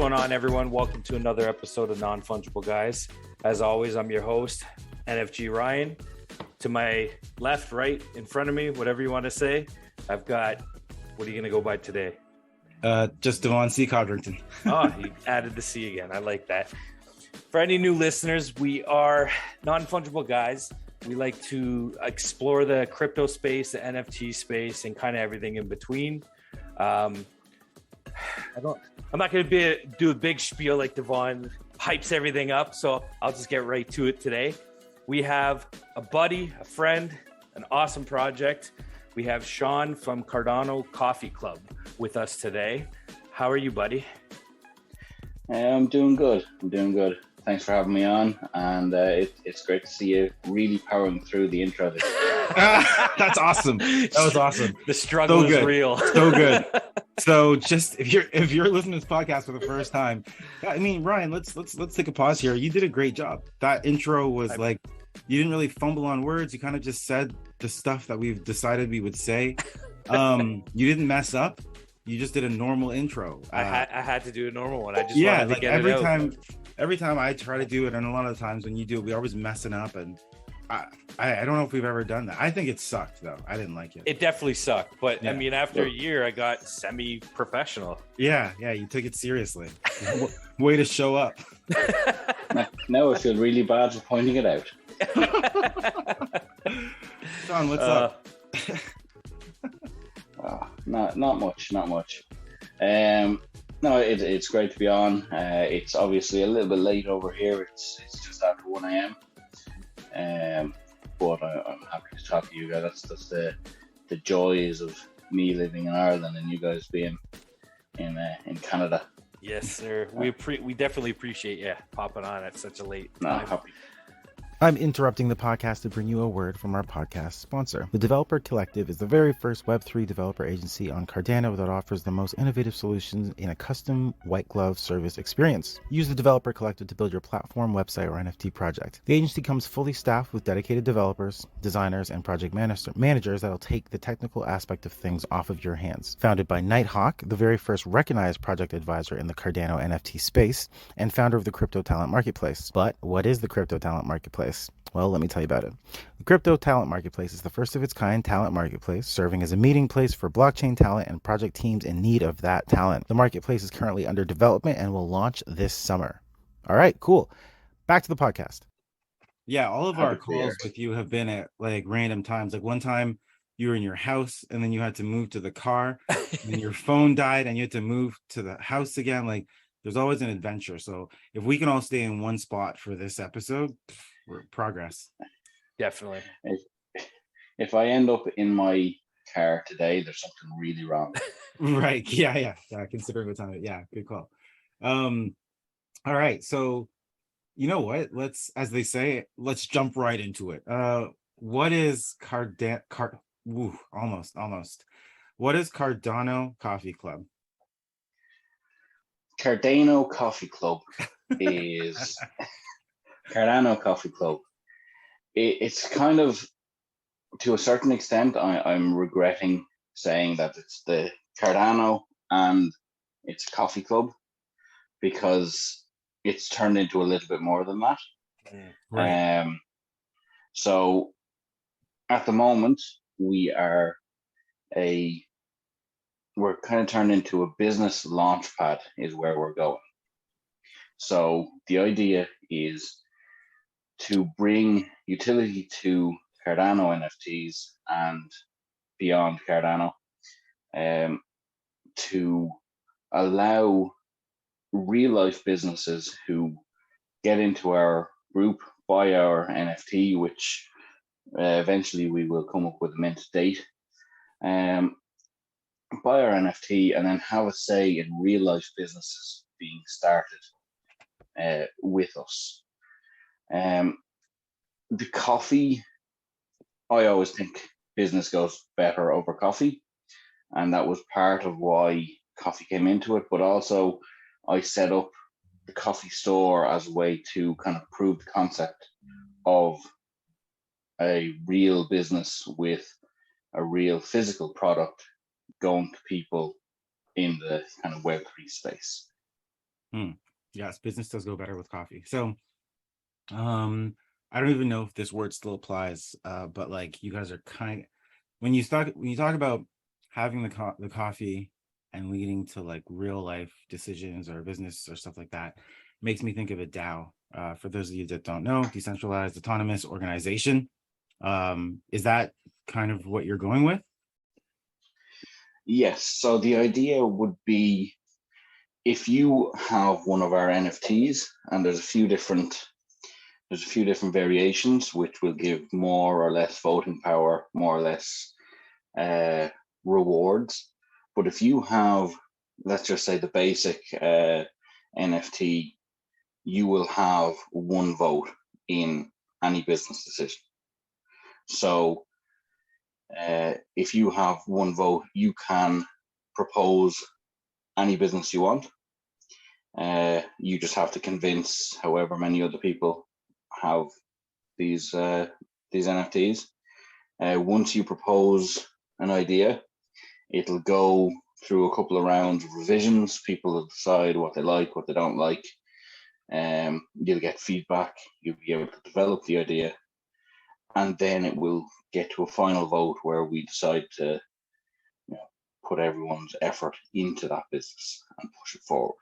going on, everyone? Welcome to another episode of Non-Fungible Guys. As always, I'm your host, NFG Ryan. To my left, right, in front of me, whatever you want to say, I've got, what are you going to go by today? Just Devon C. Codrington. Oh, he added the C again. I like that. For any new listeners, we are Non-Fungible Guys. We like to explore the crypto space, the NFT space, and kind of everything in between. I'm not going to do a big spiel like Devon hypes everything up, so I'll just get right to it today. We have a buddy, a friend, an awesome project. We have Sean from Cardano Coffee Club with us today. How are you, buddy? I'm doing good. Thanks for having me on, and it's great to see you really powering through the intro. That's awesome. That was awesome. The struggle is real. So good. So just if you're listening to this podcast for the first time, I mean, Ryan, let's take a pause here. You did a great job. That intro was you didn't really fumble on words. You kind of just said the stuff that we've decided we would say. You didn't mess up. You just did a normal intro. I had to do a normal one. I just wanted to get every it out. Every time I try to do it, and a lot of the times when you do it, we always messing up, and I don't know if we've ever done that. I think it sucked though. I didn't like it. It definitely sucked, but yeah. I mean, after a year, I got semi-professional. Yeah, you took it seriously. Way to show up. Now I feel really bad for pointing it out. Sean, what's up? Not much. No, it's great to be on. It's obviously a little bit late over here. It's just after 1 a.m. But I'm happy to talk to you guys. That's the joys of me living in Ireland and you guys being in Canada. Yes, sir. We definitely appreciate you popping on at such a late time. Happy. I'm interrupting the podcast to bring you a word from our podcast sponsor. The Developer Collective is the very first Web3 developer agency on Cardano that offers the most innovative solutions in a custom white glove service experience. Use the Developer Collective to build your platform, website, or NFT project. The agency comes fully staffed with dedicated developers, designers, and project managers that'll take the technical aspect of things off of your hands. Founded by Nighthawk, the very first recognized project advisor in the Cardano NFT space, and founder of the Crypto Talent Marketplace. But what is the Crypto Talent Marketplace? Well, let me tell you about it. The Crypto Talent Marketplace is the first of its kind talent marketplace, serving as a meeting place for blockchain talent and project teams in need of that talent. The marketplace is currently under development and will launch this summer. All right, cool. Back to the podcast. Yeah, all of our calls with you have been at like random times. Like one time you were in your house and then you had to move to the car and your phone died and you had to move to the house again. Like there's always an adventure. So if we can all stay in one spot for this episode, we're progress. Definitely. If I end up in my car today, there's something really wrong. Right. Yeah. Considering the time. Yeah, good call. All right. So you know what? Let's jump right into it. What is almost. What is Cardano Coffee Club? Cardano Coffee Club is Cardano Coffee Club. It's kind of, to a certain extent, I'm regretting saying that it's the Cardano and it's Coffee Club because it's turned into a little bit more than that. Right. So at the moment we're kind of turned into a business launch pad is where we're going. So the idea is to bring utility to Cardano NFTs and beyond Cardano, to allow real life businesses who get into our group, buy our NFT, which eventually we will come up with a mint date, buy our NFT and then have a say in real life businesses being started with us. The coffee, I always think business goes better over coffee, and that was part of why coffee came into it. But also I set up the coffee store as a way to kind of prove the concept of a real business with a real physical product going to people in the kind of Web3 space. Yes, business does go better with coffee. So I don't even know if this word still applies, but like you guys are when you talk about having the coffee and leading to like real life decisions or business or stuff like that, makes me think of a DAO. For those of you that don't know, decentralized autonomous organization. Is that kind of what you're going with? Yes. So the idea would be, if you have one of our NFTs, and there's a few different variations which will give more or less voting power, more or less rewards. But if you have, let's just say, the basic NFT, you will have one vote in any business decision. So if you have one vote, you can propose any business you want. You just have to convince however many other people have these NFTs. Once you propose an idea, it'll go through a couple of rounds of revisions. People will decide what they like, what they don't like. You'll get feedback. You'll be able to develop the idea, and then it will get to a final vote where we decide to put everyone's effort into that business and push it forward.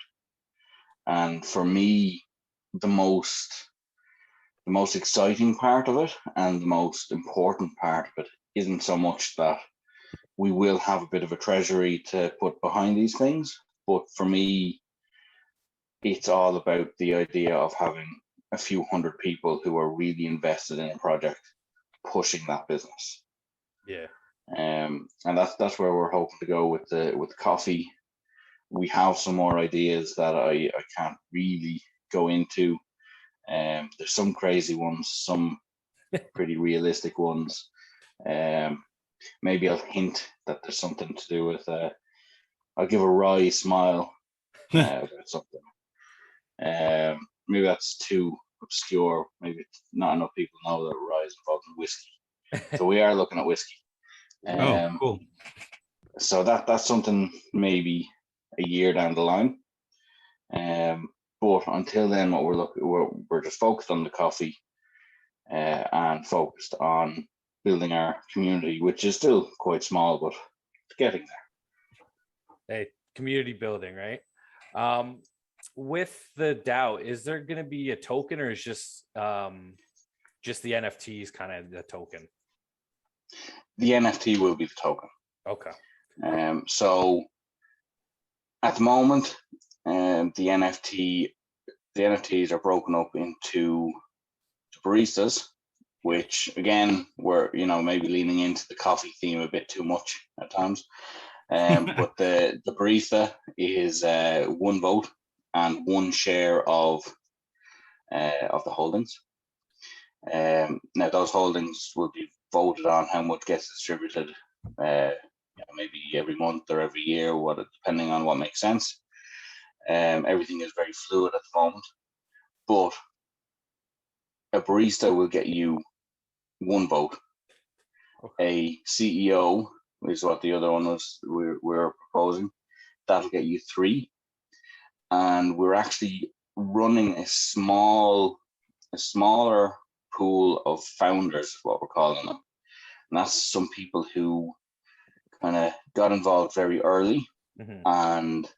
And for me, the most exciting part of it and the most important part of it isn't so much that we will have a bit of a treasury to put behind these things, but for me, it's all about the idea of having a few hundred people who are really invested in a project pushing that business. Yeah. And that's where we're hoping to go with the coffee. We have some more ideas that I can't really go into. There's some crazy ones, some pretty realistic ones. Maybe I'll hint that there's something to do with I'll give a wry smile about something. Maybe that's too obscure. Maybe not enough people know that rye is involved in whiskey. So we are looking at whiskey. Oh, cool. So that's something maybe a year down the line. But until then, what we're just focused on the coffee and focused on building our community, which is still quite small, but it's getting there. Hey, community building, right? With the DAO, is there going to be a token, or is just the NFTs kind of the token? The NFT will be the token. Okay. So at the moment, the NFTs are broken up into baristas, which again, we're maybe leaning into the coffee theme a bit too much at times. But the barista is one vote and one share of the holdings. Now those holdings will be voted on how much gets distributed, maybe every month or every year, depending on what makes sense. Everything is very fluid at the moment, but a barista will get you one vote. A CEO is what the other one was we're proposing. That'll get you 3. And we're actually running a smaller pool of founders, is what we're calling them. And that's some people who kind of got involved very early and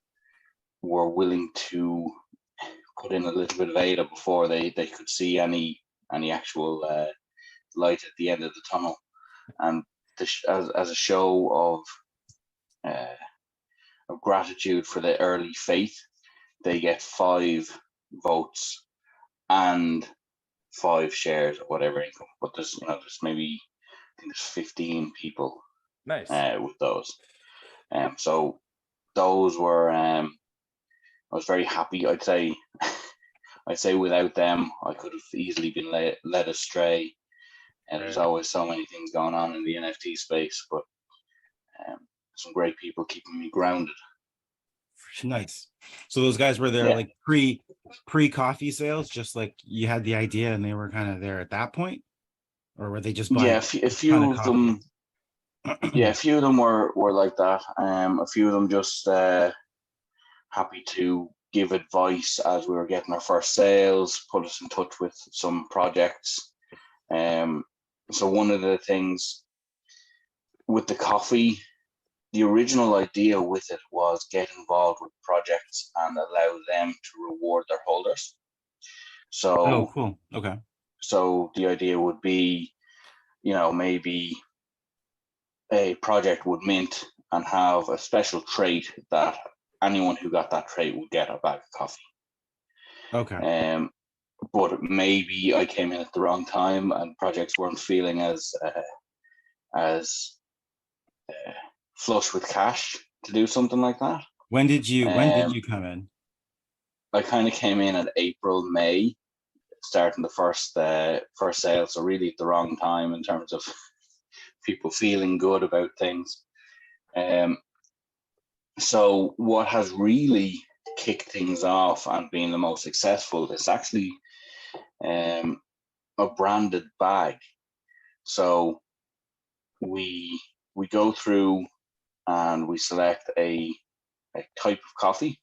were willing to put in a little bit of ADA before they could see any actual light at the end of the tunnel. And as a show of gratitude for the early faith, they get 5 votes and 5 shares of whatever income. But there's maybe, I think there's 15 people. Nice. With those. So those were I was very happy. I'd say without them I could have easily been led astray. And there's always so many things going on in the NFT space, but some great people keeping me grounded. Nice. So those guys were there like pre coffee sales, just like you had the idea and they were kind of there at that point, or were they just buying? Yeah, a few of them. Yeah, a few of them were like that. A few of them just happy to give advice as we were getting our first sales, put us in touch with some projects. So one of the things with the coffee, the original idea with it was get involved with projects and allow them to reward their holders. So, cool. Okay. so the idea would be, maybe a project would mint and have a special trait that anyone who got that trait would get a bag of coffee. Okay. But maybe I came in at the wrong time and projects weren't feeling as flush with cash to do something like that. When did you come in? I kind of came in at April, May, starting the first sale. So really at the wrong time in terms of people feeling good about things. So what has really kicked things off and been the most successful is actually a branded bag. So we go through and we select a type of coffee,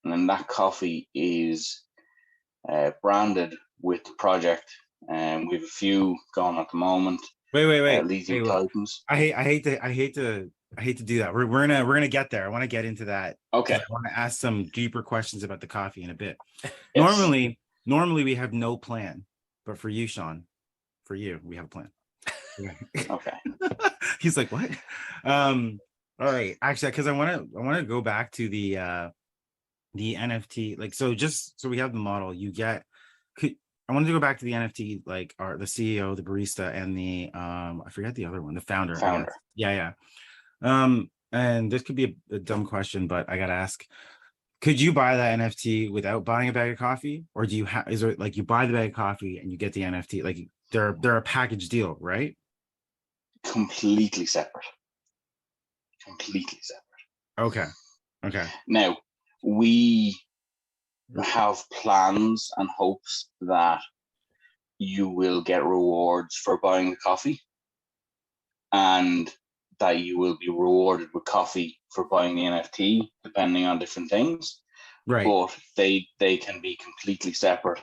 and then that coffee is branded with the project. And we have a few going at the moment. Wait. Leasing tokens. I hate to do that. We're gonna get there. I want to get into that. Okay. I want to ask some deeper questions about the coffee in a bit. Yes. Normally we have no plan, but for you, Sean, we have a plan. Okay. He's like, what? All right. Actually, because I want to go back to the NFT. Like, so we have the model. I wanted to go back to the NFT, like the CEO, the barista, and the I forget the other one, the founder. Founder. Yeah. And this could be a dumb question, but I gotta ask: could you buy that NFT without buying a bag of coffee, or do you have? Is there like you buy the bag of coffee and you get the NFT? Like they're a package deal, right? Completely separate. Okay. Now, we have plans and hopes that you will get rewards for buying the coffee, and that you will be rewarded with coffee for buying the NFT, depending on different things. Right. But they can be completely separate,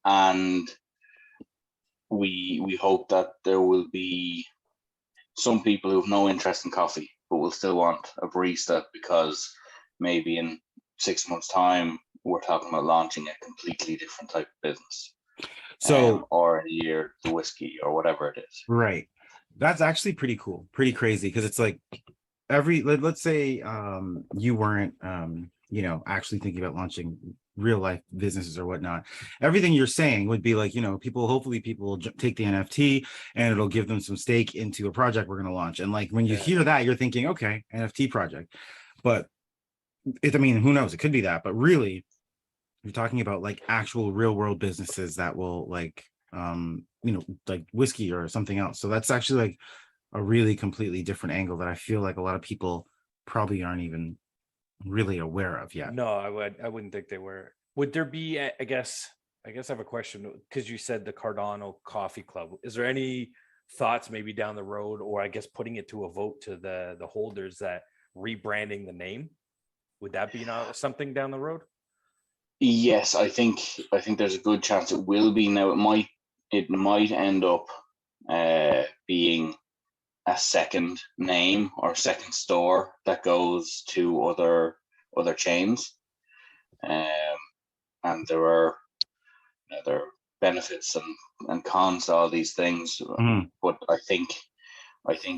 and we hope that there will be some people who have no interest in coffee but will still want a barista, because maybe in 6 months' time we're talking about launching a completely different type of business. So, or in a year, the whiskey or whatever it is. Right. That's actually pretty cool, pretty crazy, because it's like let's say you weren't actually thinking about launching real life businesses or whatnot. Everything you're saying would be like, hopefully people will take the NFT and it'll give them some stake into a project we're going to launch. And like when you hear that, you're thinking, okay, NFT project. But who knows? It could be that. But really, you're talking about like actual real world businesses that will like like whiskey or something else. So that's actually like a really completely different angle that I feel like a lot of people probably aren't even really aware of yet. No, I wouldn't think they were. Would there be, I guess I have a question, because you said the Cardano Coffee Club. Is there any thoughts maybe down the road, or I guess putting it to a vote to the holders, that rebranding the name? Would that be something down the road? Yes, I think there's a good chance it will be. Now it might end up being a second name or second store that goes to other chains, and there are benefits and cons to all these things. But I think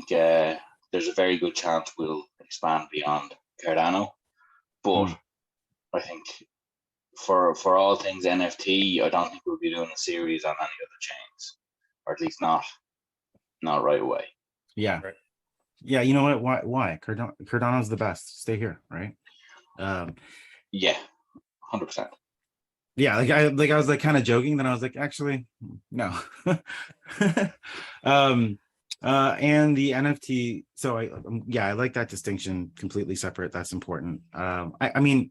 there's a very good chance we'll expand beyond Cardano. But I think for all things NFT, I don't think we'll be doing a series on any other chains, or at least not right away. Yeah. Right. Yeah, you know what? Why? Cardano's the best. Stay here, right? Yeah, 100%. Yeah, I was like kind of joking, then I was like, actually, no. And the NFT. So I like that distinction, completely separate. That's important. I mean,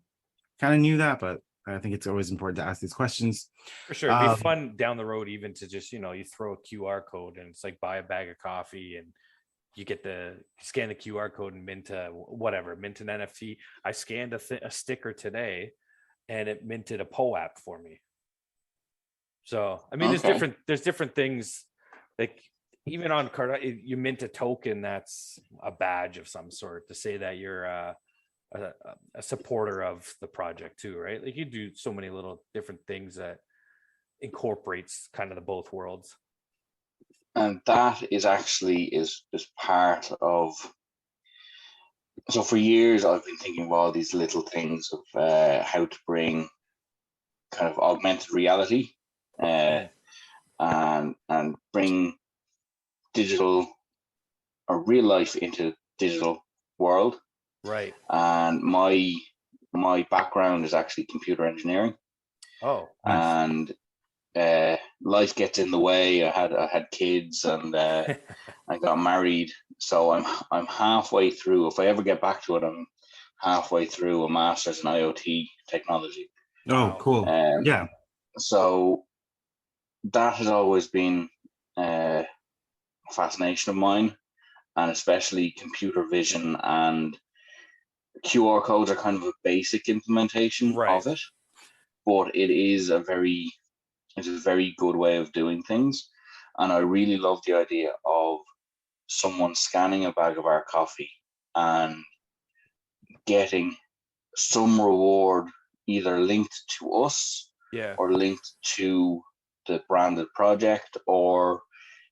kind of knew that, but I think it's always important to ask these questions. For sure. It'd be fun down the road, even to just, you throw a QR code and it's like buy a bag of coffee and you get scan the QR code and mint an NFT. I scanned a sticker today and it minted a POAP for me. So I mean, there's different things, like even on Cardano, you mint a token that's a badge of some sort to say that you're a supporter of the project too, right? Like you do so many little different things that incorporates kind of the both worlds. And that is actually is part of. So for years, I've been thinking of all these little things of how to bring kind of augmented reality and bring digital or real life into digital world. Right. And my background is actually computer engineering. Oh, nice. And life gets in the way. I had kids, and I got married. So I'm halfway through. If I ever get back to it, I'm halfway through a master's in IoT technology. Oh, cool. Yeah. So that has always been a fascination of mine, and especially computer vision and QR codes are kind of a basic implementation of it, but it is a very good way of doing things. And I really love the idea of someone scanning a bag of our coffee and getting some reward either linked to us or linked to the branded project, or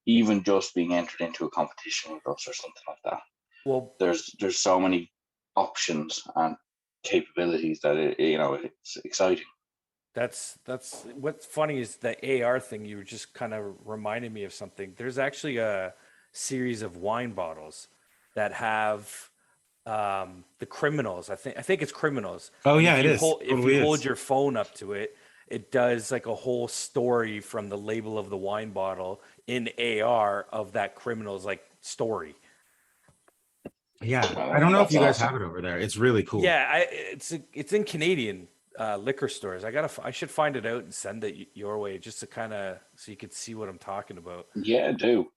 even just being entered into a competition with us or something like that. Well, there's so many options and capabilities that it's exciting. That's what's funny is the AR thing. You were just kind of reminded me of something. There's actually a series of wine bottles that have the criminals. I think it's criminals. Oh yeah, it is. If you hold your phone up to it, it does like a whole story from the label of the wine bottle in AR of that criminal's like story. Yeah, I don't know if you guys have it over there. It's really cool. Yeah, it's in Canadian liquor stores. I should find it out and send it your way just to kind of so you could see what I'm talking about. Yeah, do.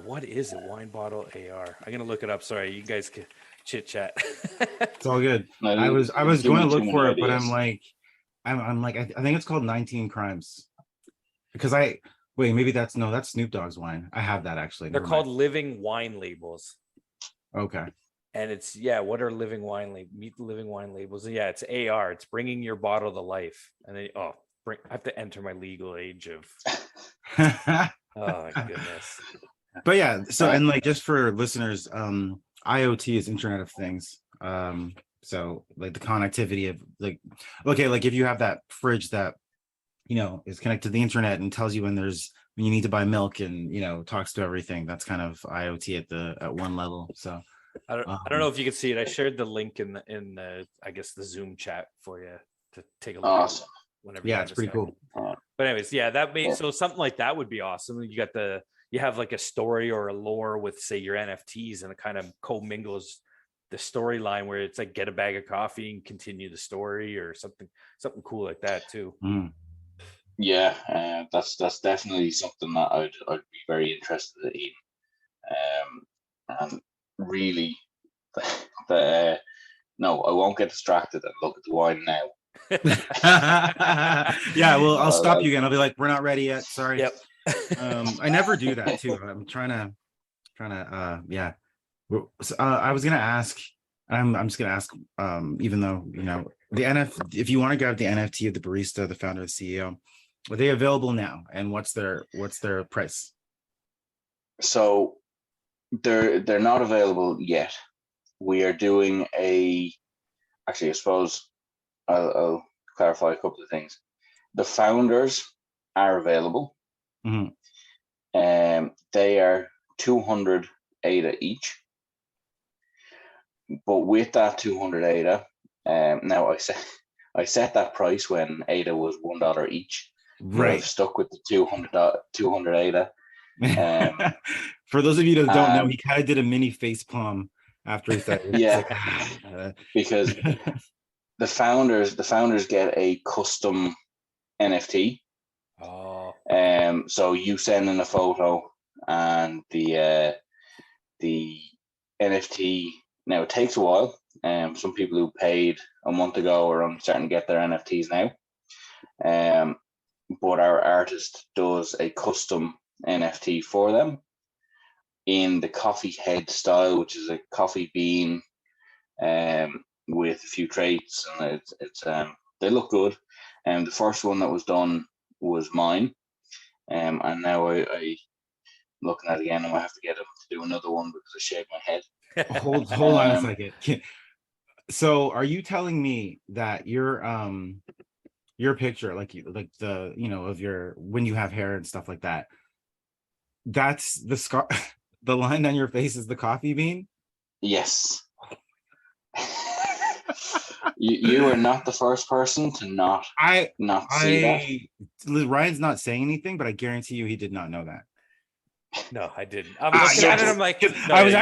What is it? Wine bottle AR. I'm gonna look it up. Sorry, you guys can chit chat. It's all good. I was going to look for it, but I'm like I think it's called 19 Crimes, because maybe that's Snoop Dogg's wine. I have that actually. They're called living wine labels. Okay. And it's what are living wine meet the living wine labels? Yeah, it's AR. It's bringing your bottle to life. And then I have to enter my legal age of. Oh my goodness. But yeah, so and like just for listeners, IoT is Internet of Things. So like the connectivity of like if you have that fridge that is connected to the internet and tells you when you need to buy milk and talks to everything, that's kind of IoT at one level. So I don't know if you can see it. I shared the link in the I guess the Zoom chat for you to take a look. Awesome. Whenever it's pretty cool. But anyways, so something like that would be awesome. You have like a story or a lore with say your NFTs, and it kind of co-mingles the storyline where it's like get a bag of coffee and continue the story or something cool like that too. Yeah, that's definitely something that I'd be very interested in. And really, no, I won't get distracted and look at the wine now. Yeah, well, I'll stop you again. I'll be like, we're not ready yet. Sorry. Yep. I never do that too. I'm trying to yeah. So, I was gonna ask. I'm just gonna ask. Even though the if you want to grab the NFT of the barista, the founder, the CEO, are they available now? And what's their price? So they're not available yet. We are doing actually, I suppose I'll clarify a couple of things. The founders are available. Mm-hmm. They are 200 ADA each. But with that 200 ADA, now I set that price when ADA was $1 each. Right. I've stuck with the 200 ADA. For those of you that don't know, he kind of did a mini face palm after he said it. Yeah, because the founders get a custom NFT. Oh. So you send in a photo, and the NFT. Now it takes a while. Some people who paid a month ago are only starting to get their NFTs now. But our artist does a custom NFT for them in the coffee head style, which is a coffee bean with a few traits, and it's they look good. And the first one that was done was mine, and now I looking at it again, and I have to get him to do another one because I shaved my head. Hold on a second. So are you telling me that your picture, like the, you know, of your, when you have hair and stuff like that, that's the scar, the line on your face is the coffee bean? Yes. You are not the first person to not see that. Ryan's not saying anything, but I guarantee you he did not know that. No, I didn't. I'm looking at it. I'm like, no, I was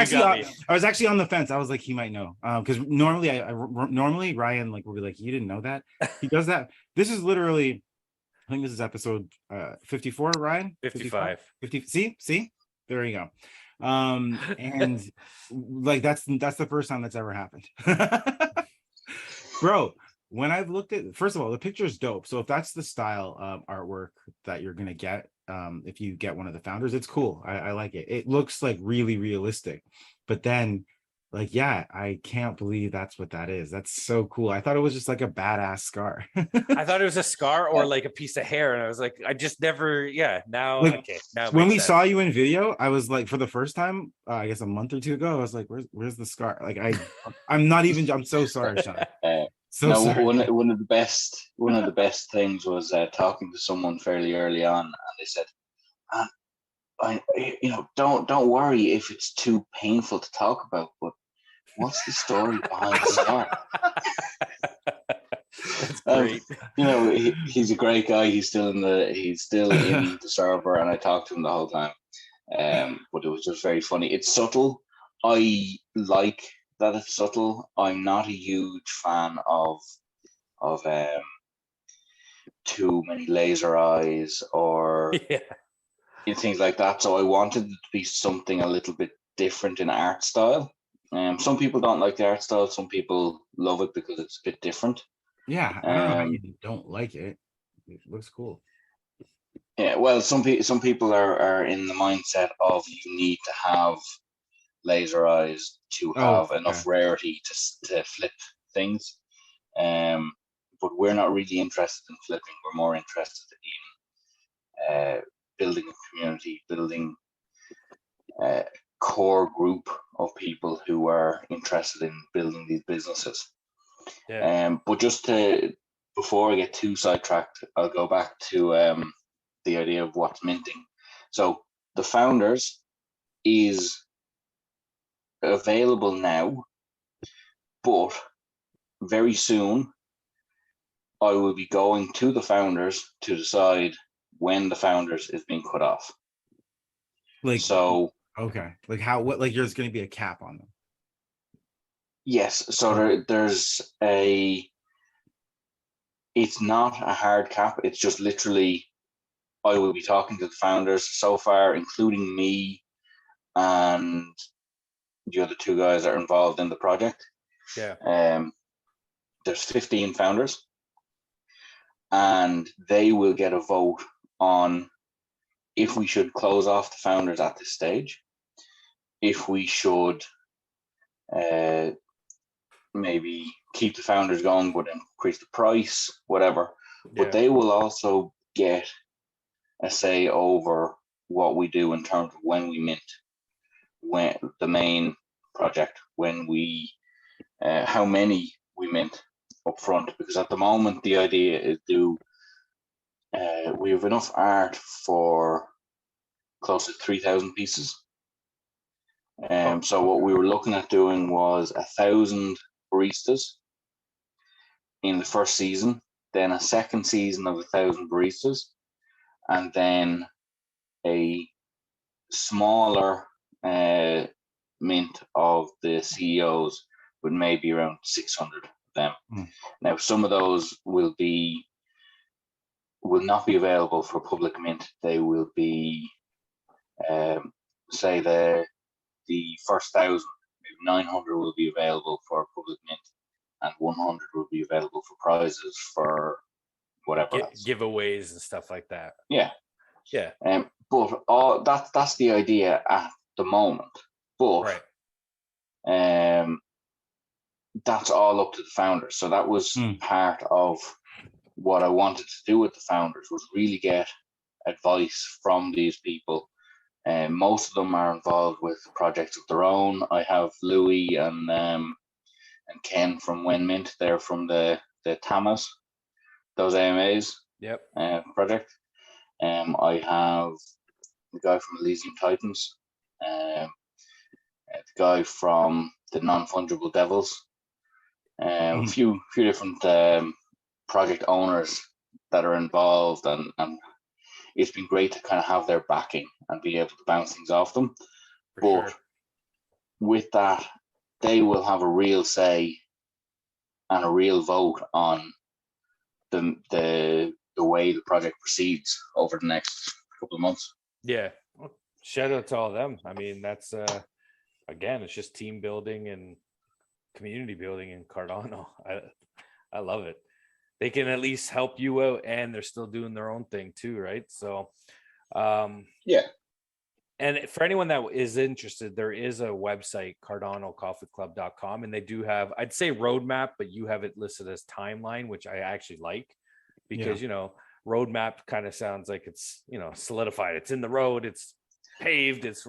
actually on the fence. I was like, he might know, because normally normally Ryan like will be like, you didn't know that. He does that. This is literally, I think this is episode 54, Ryan. 55. 50. See, there you go. And like that's the first time that's ever happened. Bro, when I've looked at, first of all, the picture is dope. So if that's the style of artwork that you're gonna get, if you get one of the founders, it's cool. I like it. It looks like really realistic. But then, like, yeah, I can't believe that's what that is. That's so cool. I thought it was just like a badass scar. I thought it was a scar or like a piece of hair, and I was like, I just never. Yeah, now like, okay. Now when we saw you in video, I was like, for the first time, I guess a month or two ago, I was like, where's the scar? Like, I'm not even. I'm so sorry, Sean. Sorry. One of the best things was talking to someone fairly early on, and they said, don't worry if it's too painful to talk about, but what's the story behind the scar? That's great. He's a great guy. He's still in the server, and I talked to him the whole time. But it was just very funny. It's subtle. I like that it's subtle. I'm not a huge fan of too many laser eyes or things like that. So I wanted it to be something a little bit different in art style. Some people don't like the art style. Some people love it because it's a bit different. Yeah, I don't know how you don't like it. It looks cool. Yeah, well, some people are in the mindset of you need to have laser eyes to have enough rarity to flip things. But we're not really interested in flipping. We're more interested in building a community, building a core group of people who are interested in building these businesses. But before I get too sidetracked, I'll go back to the idea of what's minting. So the founders is available now, but very soon I will be going to the founders to decide when the founders is being cut off. Like, so okay, like how, what, like there's going to be a cap on them? Yes, so there's it's not a hard cap. It's just literally I will be talking to the founders so far, including me and the other two guys that are involved in the project. There's 15 founders, and they will get a vote on if we should close off the founders at this stage, if we should maybe keep the founders going but increase the price, whatever. But they will also get a say over what we do in terms of when we mint, when the main project, when we how many we mint up front, because at the moment the idea is we have enough art for close to 3,000 pieces. So what we were looking at doing was 1,000 baristas in the first season, then a second season of 1,000 baristas, and then a smaller mint of the CEOs with maybe around 600 of them. Now, some of those will not be available for public mint. They will be, say, the first 1,000, maybe 900 will be available for public mint, and 100 will be available for prizes for whatever else. Giveaways and stuff like that. Yeah. Yeah. But that's the idea at the moment. But that's all up to the founders. So that was part of what I wanted to do with the founders, was really get advice from these people. And most of them are involved with projects of their own. I have Louis and Ken from When Mint. They're from the Tamas, those AMAs. Yep. Project. I have the guy from Elysium Titans, the guy from the Non-Fungible Devils, a few different project owners that are involved, and it's been great to kind of have their backing and be able to bounce things off them. But with that, they will have a real say and a real vote on the way the project proceeds over the next couple of months. Yeah. Well, shout out to all of them. I mean, that's again, it's just team building and community building in Cardano. I love it. They can at least help you out, and they're still doing their own thing too, right? So yeah. And for anyone that is interested, there is a website, cardanocoffeeclub.com, and they do have, I'd say roadmap, but you have it listed as timeline, which I actually like, because you know, roadmap kind of sounds like it's, you know, solidified. It's in the road, it's paved, it's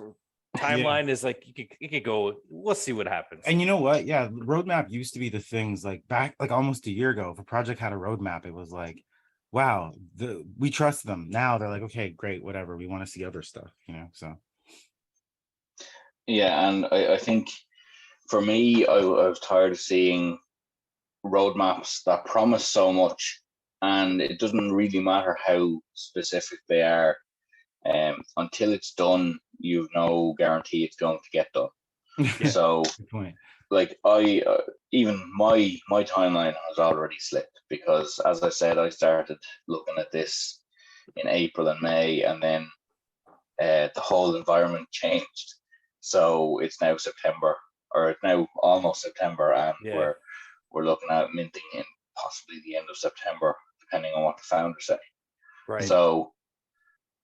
timeline is like you could go, we'll see what happens. And you know what? Yeah, roadmap used to be the things like back like almost a year ago. If a project had a roadmap, it was like, wow, we trust them. Now they're like, okay, great, whatever. We want to see other stuff, you know. So yeah, and I think for me, I was tired of seeing roadmaps that promise so much, and it doesn't really matter how specific they are. Until it's done, you've no guarantee it's going to get done. So, good point. Like I, even my timeline has already slipped, because, as I said, I started looking at this in April and May, and then the whole environment changed. So it's now September, or it's now almost September, and we're looking at minting in possibly the end of September, depending on what the founders say. Right. So,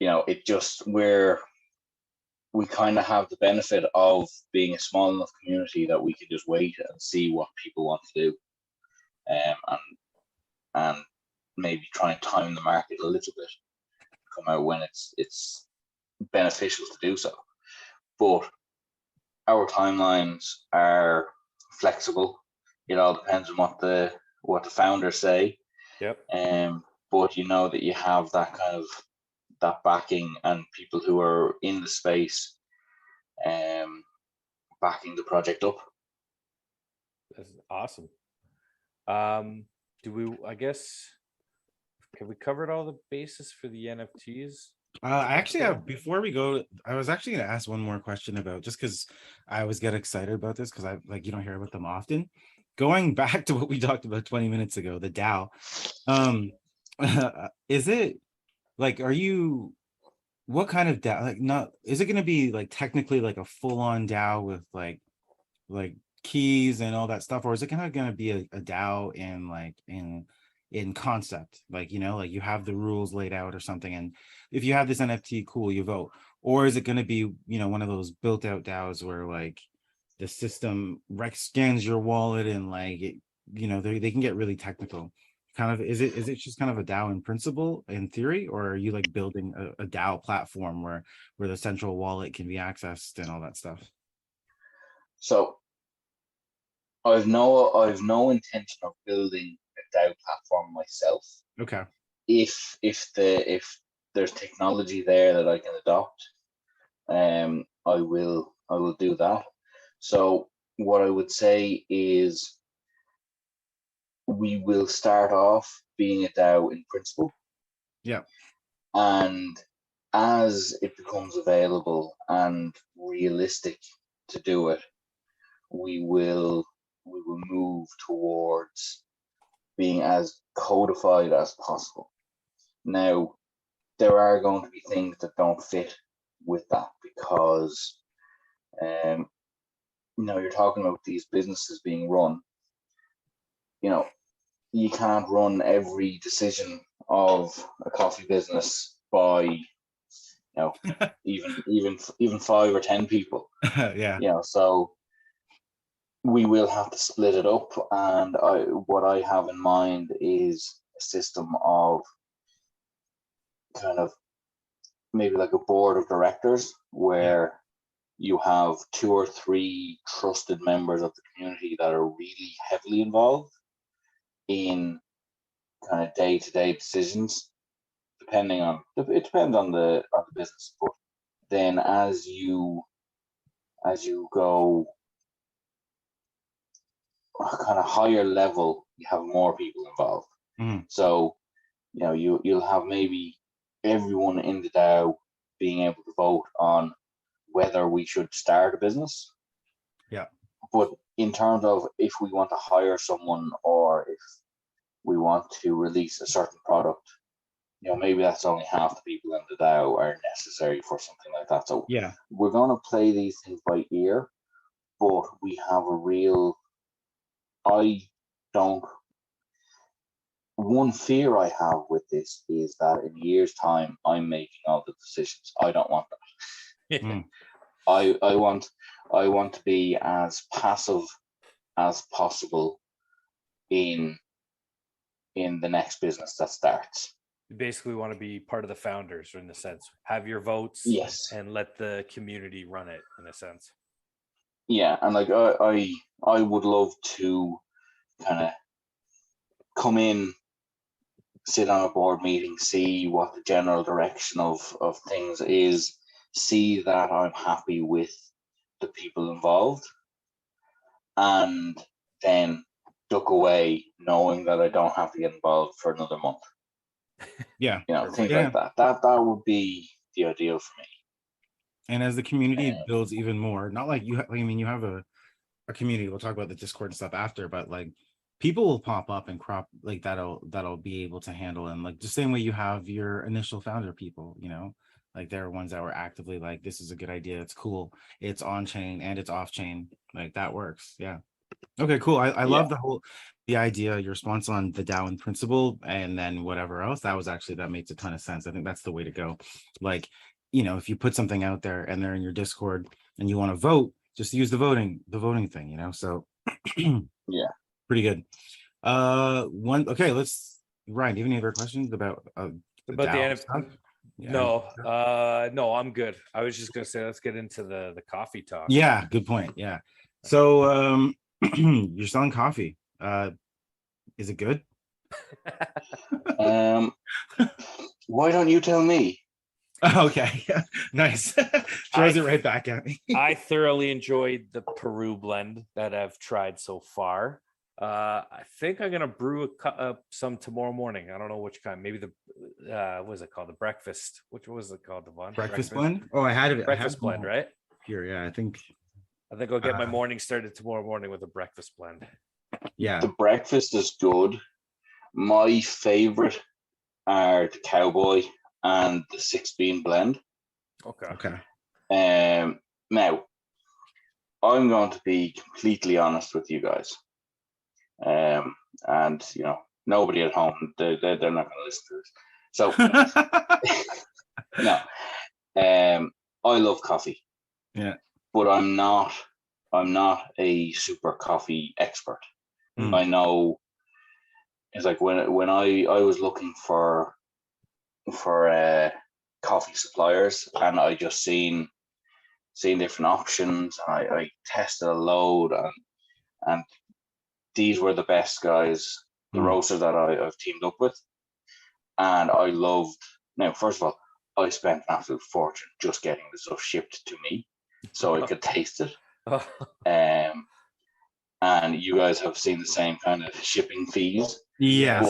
you know, it just we kind of have the benefit of being a small enough community that we can just wait and see what people want to do, and maybe try and time the market a little bit, come out when it's beneficial to do so. But our timelines are flexible. It all depends on what the founders say. Yep. But you know that you have that kind of that backing, and people who are in the space backing the project up. That's awesome. I guess, have we covered all the bases for the NFTs? I actually have, before we go, I was actually going to ask one more question about, just because I always get excited about this, because you don't hear about them often. Going back to what we talked about 20 minutes ago, the DAO, is it like, what kind of DAO? Like, not, is it going to be like technically like a full-on DAO with like keys and all that stuff, or is it kind of going to be a DAO in like in concept, like, you know, like you have the rules laid out or something, and if you have this NFT, cool, you vote? Or is it going to be, you know, one of those built out DAOs where like the system scans your wallet and like it, you know, they can get really technical? Kind of, is it just kind of a DAO in principle, in theory, or are you like building a DAO platform where the central wallet can be accessed and all that stuff? So I've no intention of building a DAO platform myself. Okay. If there's technology there that I can adopt, I will do that. So what I would say is, we will start off being a DAO in principle. Yeah. And as it becomes available and realistic to do it, we will move towards being as codified as possible. Now, there are going to be things that don't fit with that, because you know, you're talking about these businesses being run you can't run every decision of a coffee business by even 5 or 10 people. Yeah. So we will have to split it up, and what I have in mind is a system of kind of maybe like a board of directors where you have 2 or 3 trusted members of the community that are really heavily involved in kind of day-to-day decisions. It depends on the business, but then as you go kind of higher level, you have more people involved. So you'll have maybe everyone in the DAO being able to vote on whether we should start a business. Yeah. But in terms of if we want to hire someone or if we want to release a certain product, maybe that's only half the people in the DAO are necessary for something like that. So we're going to play these things by ear, but we have one fear I have with this is that in a year's time, I'm making all the decisions. I don't want that. I want to be as passive as possible in the next business that starts. You basically want to be part of the founders, in a sense. Have your votes, yes, and let the community run it, in a sense. Yeah, and like I would love to kind of come in, sit on a board meeting, see what the general direction of things is, see that I'm happy with the people involved, and then duck away knowing that I don't have to get involved for another month. Things like that. That would be the ideal for me. And as the community builds even more, not like you have a community, we'll talk about the Discord and stuff after, but like people will pop up and crop like that'll be able to handle, and like the same way you have your initial founder people, like there are ones that were actively like, this is a good idea, it's cool, it's on chain and it's off chain, like that works. Okay, cool. I love the idea, your response on the DAO in principle, and then whatever else, that makes a ton of sense. I think that's the way to go. Like, if you put something out there and they're in your Discord and you want to vote, just use the voting thing, so pretty good. Ryan, do you have any other questions about the NFT? No, I'm good. I was just gonna say, let's get into the coffee talk. Yeah, good point. Yeah. So you're selling coffee. Is it good? Why don't you tell me? Okay. Nice. Throws it right back at me. I thoroughly enjoyed the Peru blend that I've tried so far. I think I'm gonna brew some tomorrow morning. I don't know which kind. Maybe the what is it called? The breakfast. Which was it called, Devon? Breakfast blend. Oh, I had it. Breakfast blend, right? Here, yeah. I think I'll get my morning started tomorrow morning with a breakfast blend. Yeah, the breakfast is good. My favorite are the Cowboy and the 6-bean blend. Okay. Now, I'm going to be completely honest with you guys. And nobody at home, they're not going to listen to this. So no. I love coffee. Yeah. But I'm not a super coffee expert. I know it's like when I was looking for coffee suppliers, and I just seen different options, and I tested a load, and these were the best guys, the roasters that I've teamed up with, and I loved. Now, first of all, I spent an absolute fortune just getting the stuff shipped to me, so I could taste it. And you guys have seen the same kind of shipping fees. Yes.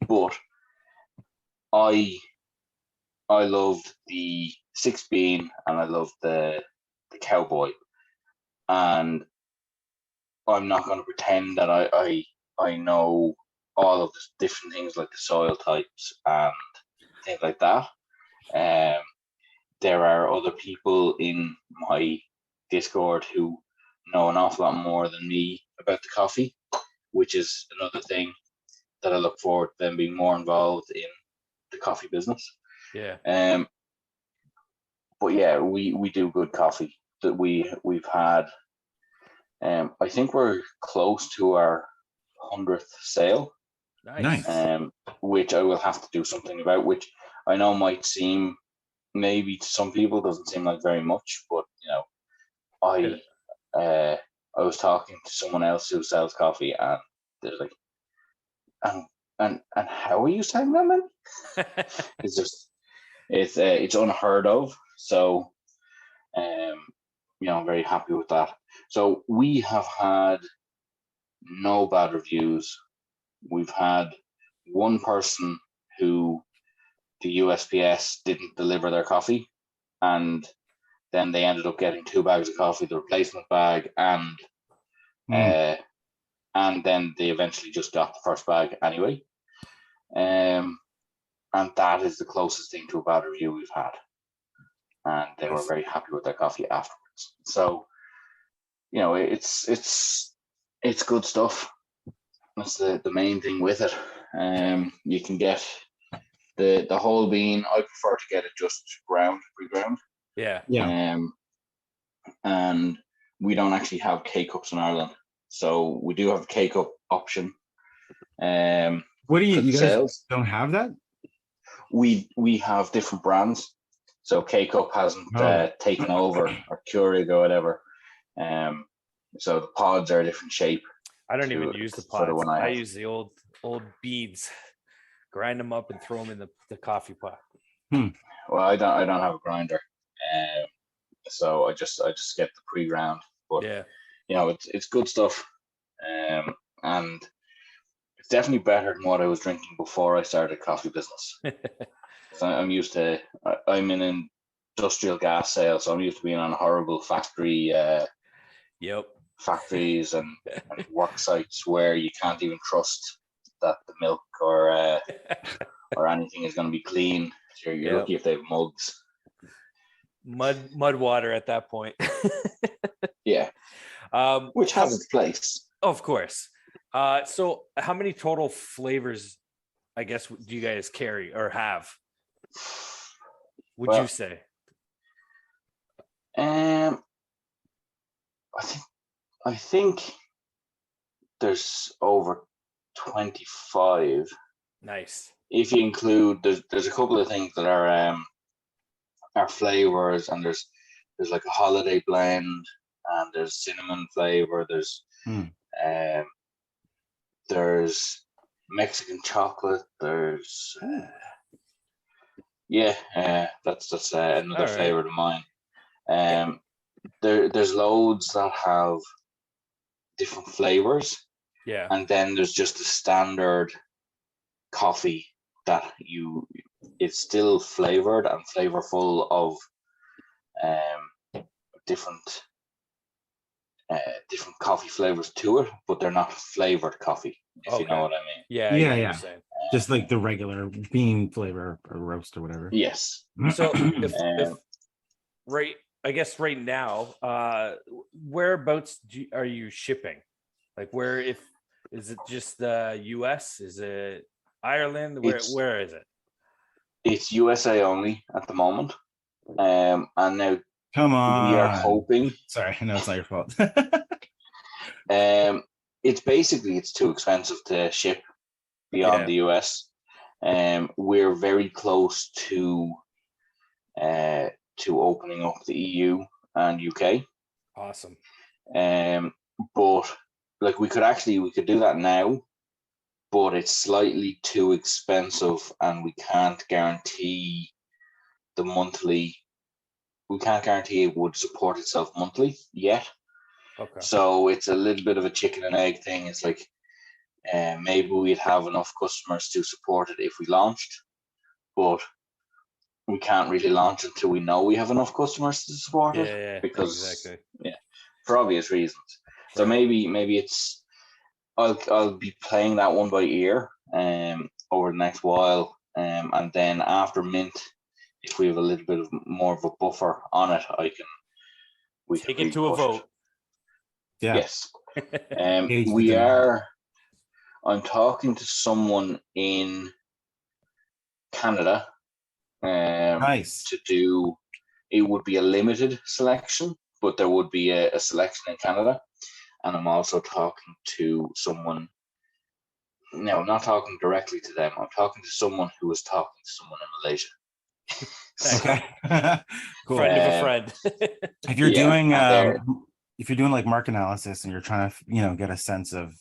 But I loved the 6-bean and I loved the Cowboy, and I'm not going to pretend that I know all of the different things like the soil types and things like that. There are other people in my Discord who know an awful lot more than me about the coffee, which is another thing that I look forward to them being more involved in the coffee business. Yeah. But yeah, we do good coffee that we've had. I think we're close to our 100th sale. Nice. Which I will have to do something about, which I know might seem, maybe to some people doesn't seem like very much, but I was talking to someone else who sells coffee, and they're like, and how are you selling them? Man? It's just it's unheard of. So I'm very happy with that. So we have had no bad reviews. We've had one person who the USPS didn't deliver their coffee, and then they ended up getting 2 bags of coffee, the replacement bag, and then they eventually just got the first bag anyway. And that is the closest thing to a bad review we've had. And they were very happy with their coffee afterwards. So, it's good stuff. That's the main thing with it. You can get the whole bean. I prefer to get it just pre-ground. Yeah. And we don't actually have K-cups in Ireland, so we do have a K-cup option. What do you guys sales. Don't have that? We have different brands, so K-cup hasn't taken over, or Keurig or whatever. So the pods are a different shape. I don't even use the pods. I use the old beads, grind them up and throw them in the coffee pot. Well, I don't have a grinder, so I just get the pre-ground. But it's good stuff, and it's definitely better than what I was drinking before I started coffee business. I'm used to. I'm in an industrial gas sales, so I'm used to being on a horrible factory. Factories and work sites where you can't even trust that the milk or anything is going to be clean. You're lucky if they have mugs. Mud water at that point. Yeah. Which has its place. Of course. So how many total flavors, I guess, do you guys carry or have? Would you say? I think there's over 25. Nice. If you include, there's a couple of things that are flavors, and there's like a holiday blend, and there's cinnamon flavor. There's Mexican chocolate. There's that's another favorite of mine. There's loads that have different flavors. Yeah. And then there's just the standard coffee that it's still flavored and flavorful of different coffee flavors to it, but they're not flavored coffee, if you know what I mean. Yeah. Just like the regular bean flavor or roast or whatever. Yes. So if right now, whereabouts are you shipping? Like is it just the US? Is it Ireland? Where is it? It's USA only at the moment. And now come on, we are hoping. Sorry, I know it's not your fault. It's too expensive to ship beyond the US. We're very close to opening up the EU and UK. Awesome. But like we could do that now, but it's slightly too expensive, and we can't guarantee it would support itself monthly yet. Okay. So it's a little bit of a chicken and egg thing. It's like maybe we'd have enough customers to support it if we launched, but we can't really launch until we know we have enough customers to support it. Because for obvious reasons. Right. So maybe it's I'll be playing that one by ear over the next while, and then after mint, if we have a little bit more of a buffer on it, we can take it to a vote. Yeah. Yes. Gauge the We demand. are. I'm talking to someone in Canada Nice. to do. It would be a limited selection, but there would be a selection in Canada. And I'm also talking to someone. No, I'm not talking directly to them. I'm talking to someone who was talking to someone in Malaysia. Okay. Cool. Friend of a friend. If you're Yeah, doing and they're- if you're doing like market analysis and you're trying to get a sense of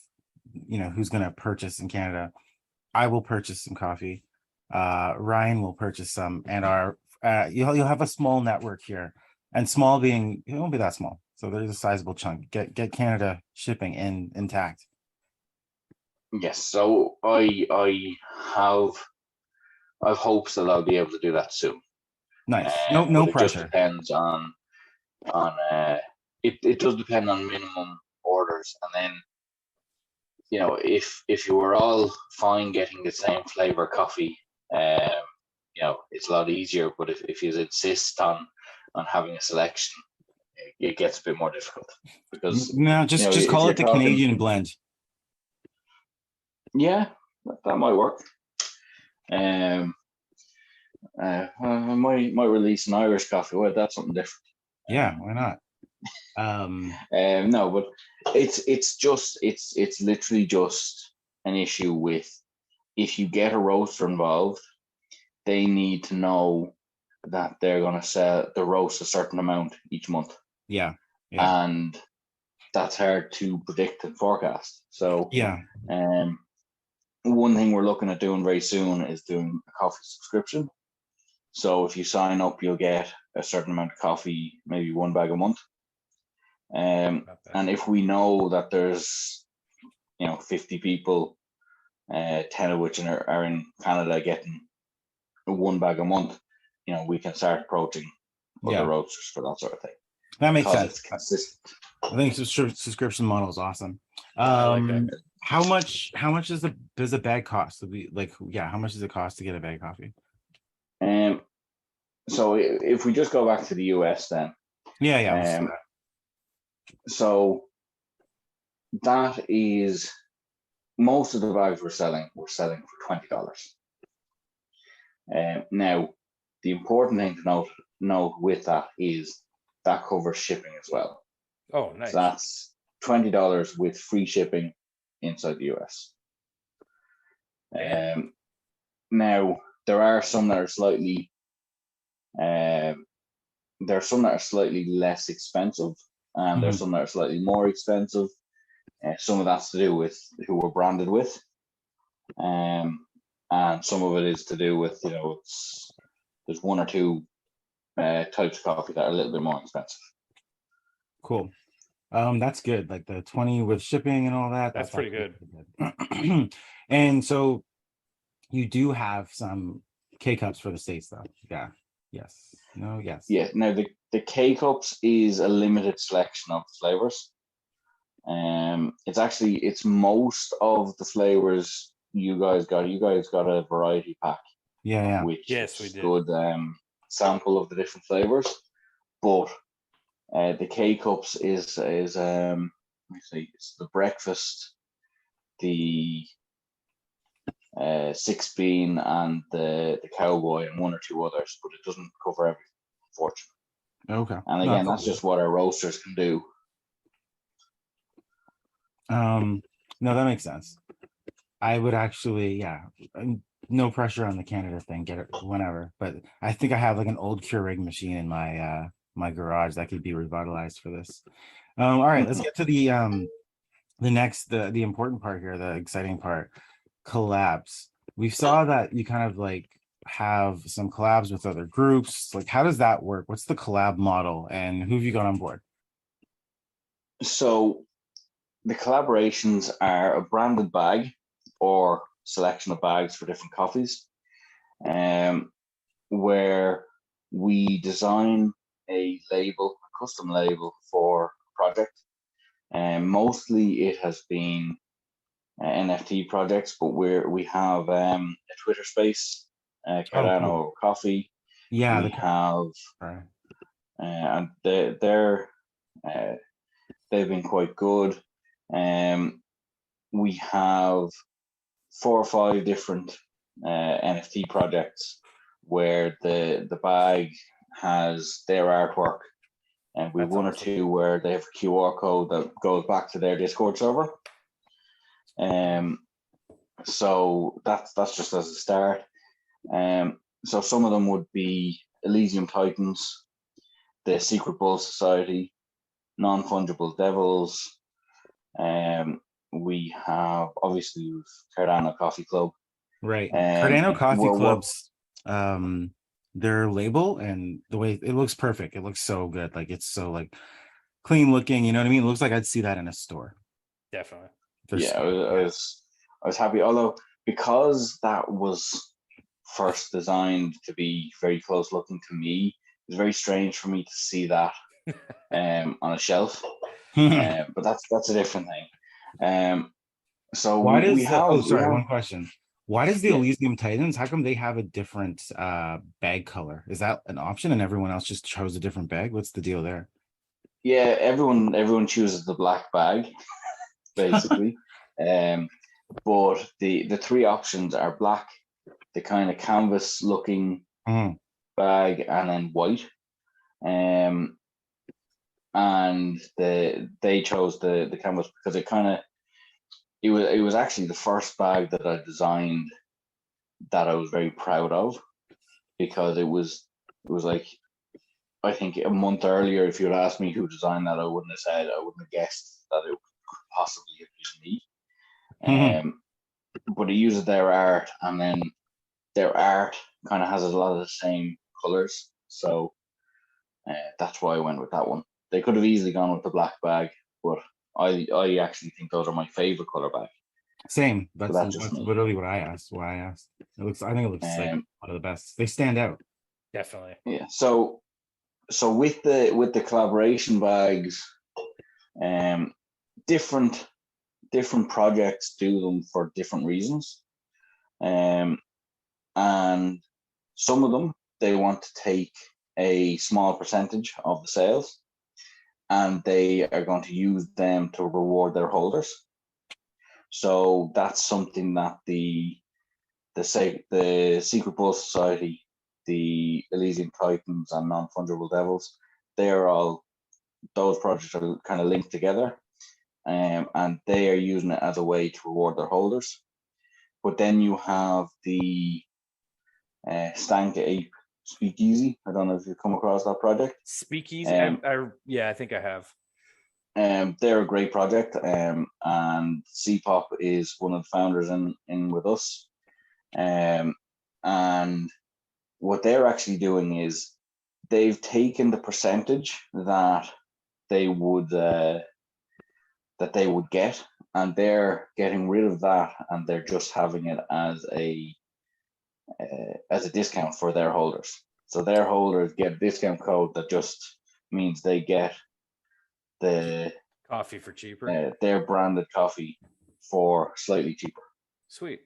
who's going to purchase in Canada, I will purchase some coffee. Ryan will purchase some, and our you'll have a small network here, and small being it won't be that small, so there's a sizable chunk. Get Canada shipping intact. yes. So I have hopes that I'll be able to do that soon. Nice. No But it just pressure. depends on it does depend on minimum orders, and then if you were all fine getting the same flavor coffee, it's a lot easier. But if you insist on having a selection, it gets a bit more difficult because No, just if call you're it the talking- Canadian blend. Yeah, that might work. I might release an Irish coffee. Well, that's something different. Yeah, why not? No, but it's literally just an issue with if you get a roaster involved, they need to know that they're going to sell the roast a certain amount each month. Yeah. And that's hard to predict and forecast. So Yeah. One thing we're looking at doing very soon is doing a coffee subscription. So if you sign up, you'll get a certain amount of coffee, maybe one bag a month. And if we know that there's 50 people, 10 of which are in Canada getting one bag a month, we can start approaching other roasters for that sort of thing. That makes sense. It's consistent. I think subscription model is awesome. I like that. How much does a bag cost? How much does it cost to get a bag of coffee? So if we just go back to the US then. So that is most of the bags we're selling for $20. Now the important thing to note with that is that covers shipping as well. Oh, nice. So that's $20 with free shipping inside the US. Now there are some that are slightly less expensive, and there's some that are slightly more expensive. Some of that's to do with who we're branded with, and some of it is to do with there's one or two types of coffee that are a little bit more expensive. Cool. That's good. Like the 20 with shipping and all that. That's pretty good. And so you do have some K-cups for the States though. Yeah. Yes. No, yes. Yeah. Now the K-cups is a limited selection of the flavors. It's most of the flavors you guys got. You guys got a variety pack. Yeah. Which yes, we is did. Good sample of the different flavors, but the K-cups is let me see, it's the breakfast, the 6 bean, and the cowboy, and one or two others, but it doesn't cover everything, unfortunately. Okay. And again, that's just what our roasters can do. No, that makes sense. I would actually, no pressure on the Canada thing, get it whenever, but I think I have like an old Keurig machine in my my garage that could be revitalized for this. All right, let's get to the important part here, the exciting part, collabs. We saw that you kind of like have some collabs with other groups. Like, how does that work? What's the collab model, and who have you got on board? So the collaborations are a branded bag or selection of bags for different coffees, where we design a custom label for a project. Mostly it has been NFT projects, but we have a Twitter space, Cardano Coffee. Yeah, we have, and they're They've been quite good. We have 4 or 5 different NFT projects where the bag has their artwork, and we have That's one or awesome. two where they have a QR code that goes back to their Discord server. So that's just as a start. So some of them would be Elysium Titans, the Secret Bull Society, Non-Fungible Devils. We have obviously Cardano Coffee Club. Right. Cardano Coffee we're- Club's their label and the way it looks perfect. It looks so good. Like it's so like clean looking, you know what I mean? It looks like I'd see that in a store. Definitely. Yeah, I was happy, although because that was first designed to be very close looking to me, it was very strange for me to see that on a shelf. But that's a different thing. So Why does we have one question. Why does the Yeah. Elysium Titans, how come they have a different bag color? Is that an option and everyone else just chose a different bag? What's the deal there? Yeah, everyone chooses the black bag, basically. But the 3 options are black, the kind of canvas looking bag, and then white. And they chose the canvas because it was actually the first bag that I designed that I was very proud of, because it was like, I think a month earlier, if you had asked me who designed that, I wouldn't have guessed that it could possibly have been me. But it uses their art, and then their art kind of has a lot of the same colors, so that's why I went with that one. They could have easily gone with the black bag, but I actually think those are my favorite color bag. Same. That's just me. literally what I asked. Why I asked. I think it looks like one of the best. They stand out. Definitely. Yeah. So with the collaboration bags, different projects do them for different reasons, and some of them, they want to take a small percentage of the sales, and they are going to use them to reward their holders. So that's something that the Secret Bull Society, the Elysian Titans, and Non-Fungible Devils, those projects are kind of linked together, and they are using it as a way to reward their holders. But then you have the Stank Ape Speakeasy. I don't know if you've come across that project. Speakeasy? I think I have. They're a great project, and CPOP is one of the founders in with us. And what they're actually doing is they've taken the percentage that they would get, and they're getting rid of that, and they're just having it as a discount for their holders. So their holders get a discount code that just means they get the coffee for cheaper. Their branded coffee for slightly cheaper. Sweet.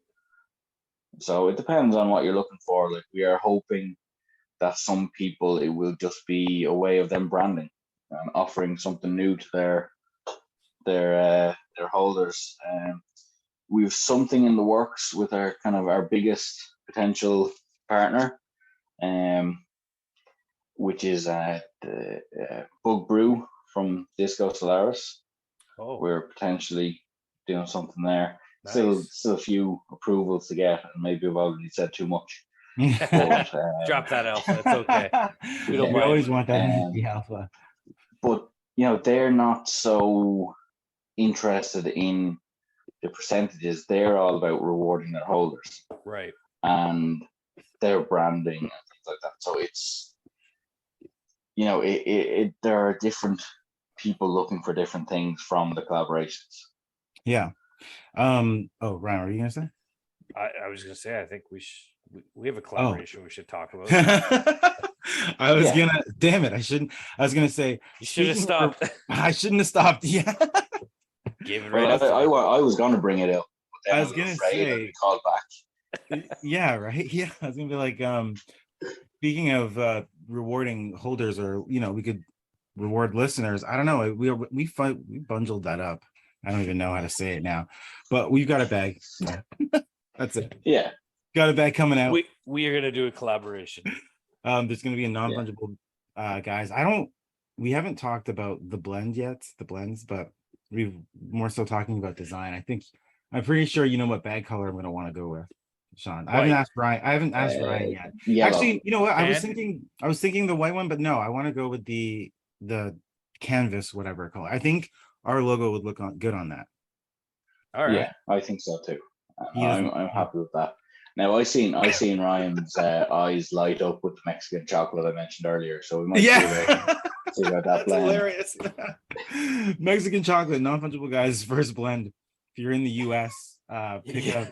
So it depends on what you're looking for. Like, we are hoping that some people, it will just be a way of them branding and offering something new to their holders. We have something in the works with our biggest potential partner, which is the Bug Brew from Disco Solaris. Oh, We're potentially doing something there. nice. Still a few approvals to get, and maybe I've already said too much. But, drop that alpha. It's okay. We don't mind. always want that MVP alpha. But they're not so interested in the percentages. They're all about rewarding their holders, right? And their branding and things like that. So it's there are different people looking for different things from the collaborations. Yeah. Ryan, what are you gonna say? I was gonna say, I think we have a collaboration we should talk about. I was gonna, damn it, I was gonna say, you should have stopped. I shouldn't have stopped. Yeah. Gave it right. I was gonna bring it up. I was gonna say, call back. Yeah, right. Yeah, I was gonna be like, speaking of rewarding holders, or we could reward listeners. I don't know. We bundled that up. I don't even know how to say it now, but we've got a bag. That's it. Yeah. Got a bag coming out. We are gonna do a collaboration. There's gonna be a non-fungible guys. We haven't talked about the blends, but we've more so talking about design. I'm pretty sure you know what bag color I'm gonna want to go with, Sean. I haven't asked Ryan yet. Yellow. Actually, you know what? I was And- thinking the white one, but no, I want to go with the canvas, whatever color. I think our logo would look good on that. All right. Yeah, I think so too. He doesn't- I'm happy with that. Now I seen Ryan's eyes light up with the Mexican chocolate I mentioned earlier, so we might see about that That's blend. hilarious. Mexican chocolate, non-fungible guys, first blend. If you're in the US, pick up.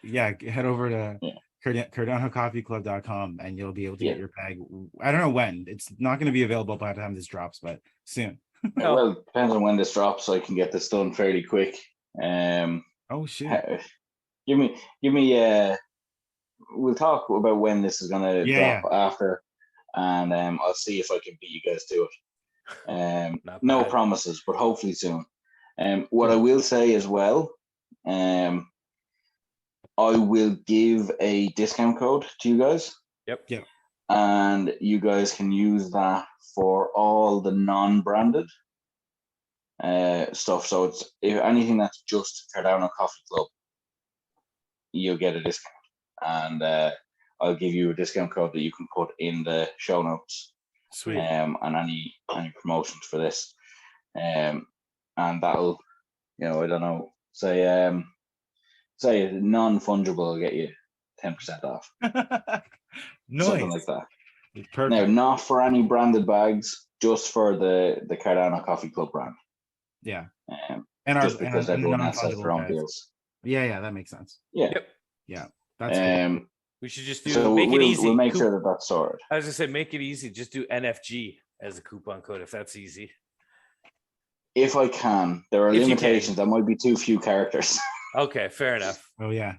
Yeah, head over to CardanoCoffeeClub.com and you'll be able to get your bag. I don't know when. It's not going to be available by the time this drops, but soon. Well, depends on when this drops, so I can get this done fairly quick. Oh shoot! Give me. We'll talk about when this is gonna drop after, and I'll see if I can beat you guys to it. No promises, but hopefully soon. What I will say as well, I will give a discount code to you guys. Yep. And you guys can use that for all the non-branded stuff. So it's if anything that's just Cardano Coffee Club, you'll get a discount. And I'll give you a discount code that you can put in the show notes. Sweet. And any promotions for this. And that'll, I don't know, say non-fungible will get you 10% off. Nice. Something like that. Perfect. Now, not for any branded bags, just for the Cardano Coffee Club brand. Yeah. And just because everyone else has their own deals. Yeah, that makes sense. Yeah. Yep. Yeah. That's cool. We should just do it easy. We'll make sure that that's sorted. I was gonna say make it easy. Just do NFG as a coupon code if that's easy. If I can, there are limitations. That might be too few characters. Okay, fair enough. Oh yeah.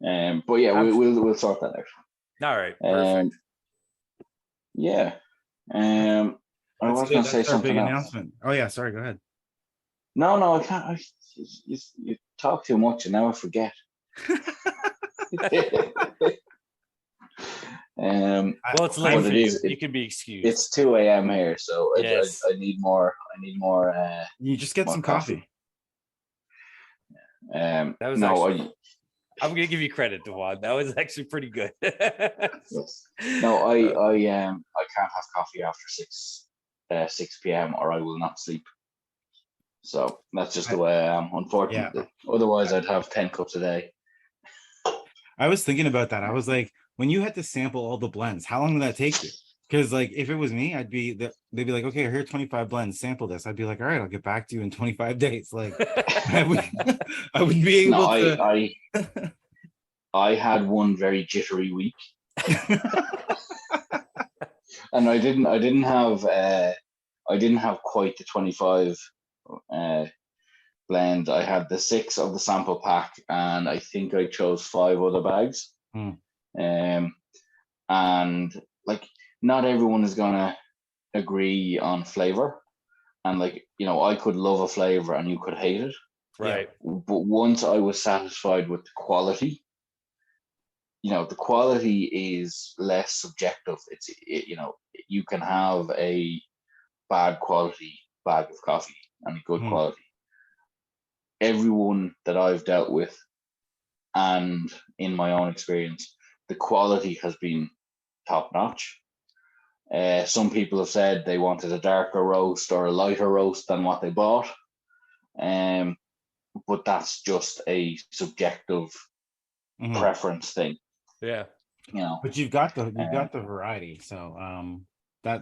But yeah, we'll sort that out. All right. Perfect. Yeah. I was going to say something else. Announcement. Oh yeah, sorry. Go ahead. No, I can't. You talk too much, and now I forget. Well, it's late for you. You can be excused. It's 2 a.m. here, so yes. I need more. You just get some coffee. That was I'm gonna give you credit, Devon. That was actually pretty good. Yes. No, I can't have coffee after 6 p.m. or I will not sleep. So that's just the way I am, unfortunately. Yeah. Otherwise, I'd have 10 cups a day. I was thinking about that. I was like, when you had to sample all the blends, how long did that take you? Because like, if it was me, they'd be like, okay, here are 25 blends, sample this. I'd be like, all right, I'll get back to you in 25 days. Like, I wouldn't be able to. I had one very jittery week, and I didn't have quite the 25 blend. I had the 6 of the sample pack, and I think I chose 5 other bags. And like, not everyone is gonna agree on flavor, and like, I could love a flavor and you could hate it, right? But once I was satisfied with the quality, the quality is less subjective. You can have a bad quality bag of coffee and a good quality. Everyone that I've dealt with, and in my own experience, the quality has been top notch. Some people have said they wanted a darker roast or a lighter roast than what they bought. But that's just a subjective preference thing. Yeah. But you've got the variety. So I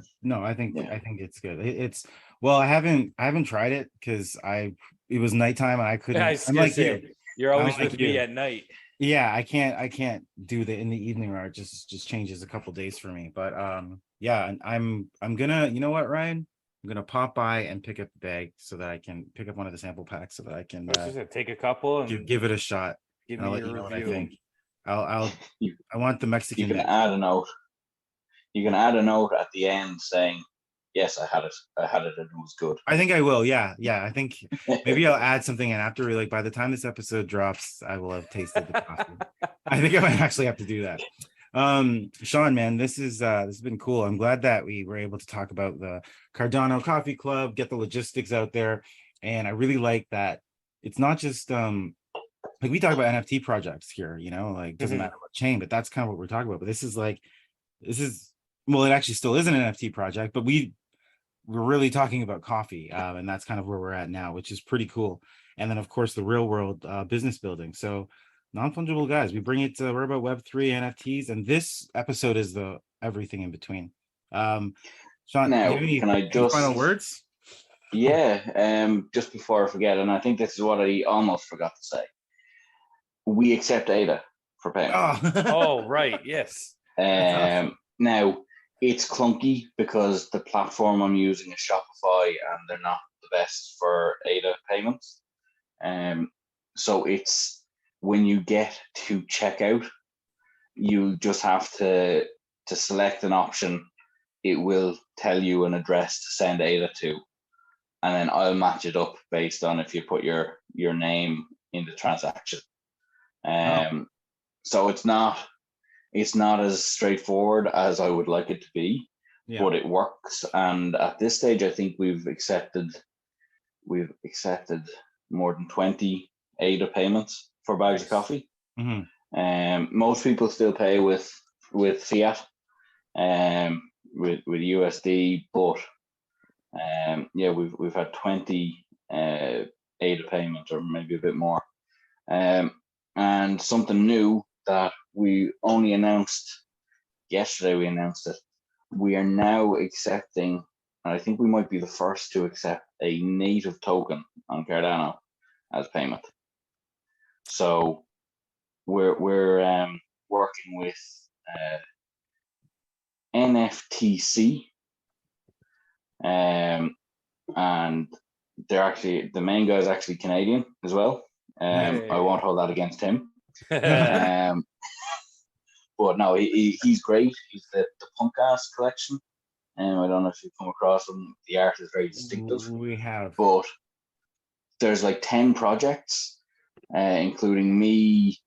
think it's good. I haven't tried it because it was nighttime and I couldn't. Yeah, I'm like you're always with me at night. Yeah, I can't do in the evening where it just changes a couple days for me. But yeah, I'm gonna, you know what, Ryan? I'm gonna pop by and pick up the bag so that I can pick up one of the sample packs so that I can take a couple and give it a shot. Give me your review. What I think. I want the Mexican. You can add a note. You can add a note at the end saying, yes, I had it and it was good. I think I will. Yeah. I think maybe I'll add something in after. Like by the time this episode drops, I will have tasted the coffee. I think I might actually have to do that. Sean, man, this has been cool. I'm glad that we were able to talk about the Cardano Coffee Club, get the logistics out there, and I really like that it's not just like we talk about NFT projects here, like doesn't matter what chain, but that's kind of what we're talking about. But this is well, it actually still is an NFT project, but we're really talking about coffee, and that's kind of where we're at now, which is pretty cool. And then of course the real world business building. So non-fungible guys, we bring it to, we're about Web3 NFTs, and this episode is the everything in between. Sean, now, any can I just final words? Yeah, just before I forget, and I think this is what I almost forgot to say. We accept ADA for payment. Oh, right, yes. Awesome. Now, it's clunky because the platform I'm using is Shopify, and they're not the best for ADA payments. So it's when you get to checkout, you just have to select an option. It will tell you an address to send ADA to, and then I'll match it up based on if you put your name in the transaction. So it's not as straightforward as I would like it to be, but it works. And at this stage, I think we've accepted more than 20 ADA payments for bags of coffee. Most people still pay with fiat, with USD, but we've had 20 ADA payments, or maybe a bit more. And something new that we only announced yesterday, we announced it. We are now accepting, and I think we might be the first to accept, a native token on Cardano as payment. So we're working with NFTC, and they're actually, the main guy is actually Canadian as well. I won't hold that against him. But no, he's great. He's the Punk Ass collection. I don't know if you've come across him. The art is very distinctive. We have. But there's like 10 projects, including me.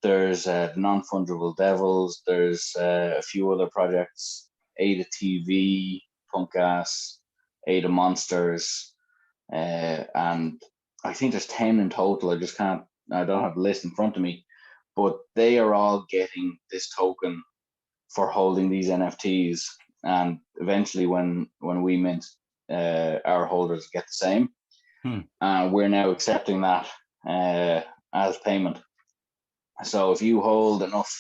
There's the Non-Fungible Devils. There's a few other projects. Ada TV, Punk Ass, Ada Monsters, and I think there's 10 in total. I don't have the list in front of me, but they are all getting this token for holding these NFTs. And eventually when we mint, our holders get the same. We're now accepting that as payment. So if you hold enough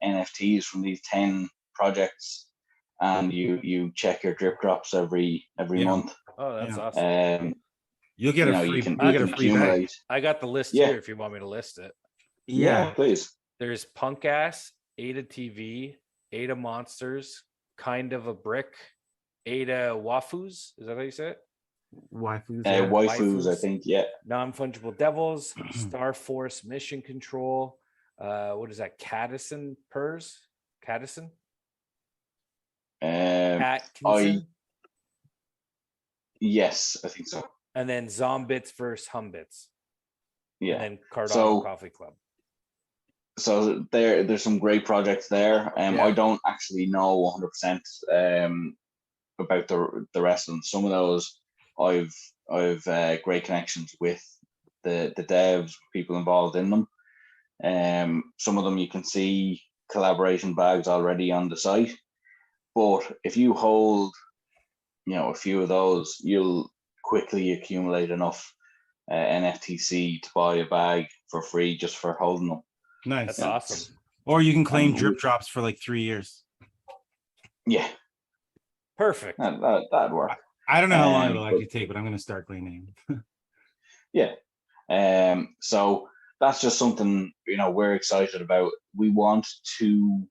NFTs from these 10 projects and you check your drip drops every month. Oh, that's awesome. You'll get a free bag. I got the list here if you want me to list it. Yeah, please. There's Punk Ass, Ada TV, Ada Monsters, Kind of a Brick, Ada Wafus. Is that how you say it? Waifus. Waifus, I think, yeah. Non-Fungible Devils, Star Force Mission Control. What is that? Caddison Purrs? Caddison? Atkinson? Yes, I think so. And then Zombits versus Humbits. Yeah. And then Cardano Coffee Club. So there's some great projects there. I don't actually know 100% about the rest of them. Some of those I've great connections with the devs, people involved in them. Some of them you can see collaboration bags already on the site. But if you hold, a few of those, you'll quickly accumulate enough NFTC to buy a bag for free just for holding them. Nice. That's awesome. Or you can claim drip drops for like 3 years. Yeah. Perfect. That'd work. I don't know how long it'll actually take, but I'm going to start claiming. Yeah. So that's just something, we're excited about. We want to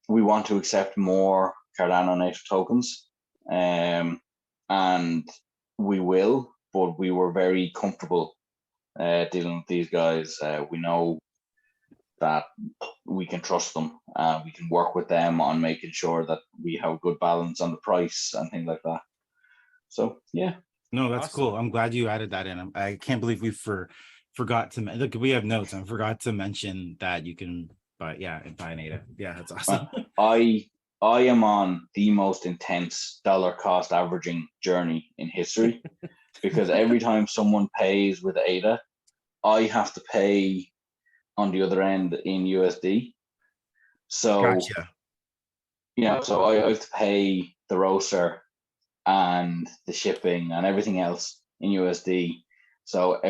accept more Cardano native tokens. And we will, but we were very comfortable dealing with these guys. We know that we can trust them. We can work with them on making sure that we have a good balance on the price and things like that. So yeah. No, that's Awesome. cool. I'm glad you added that in. I can't believe we forgot to look. We have notes. I forgot to mention that you can buy an ADA. Yeah, that's awesome. I am on the most intense dollar cost averaging journey in history because every time someone pays with ADA, I have to pay on the other end in USD. So Gotcha. so I have to pay the roaster and the shipping and everything else in USD. So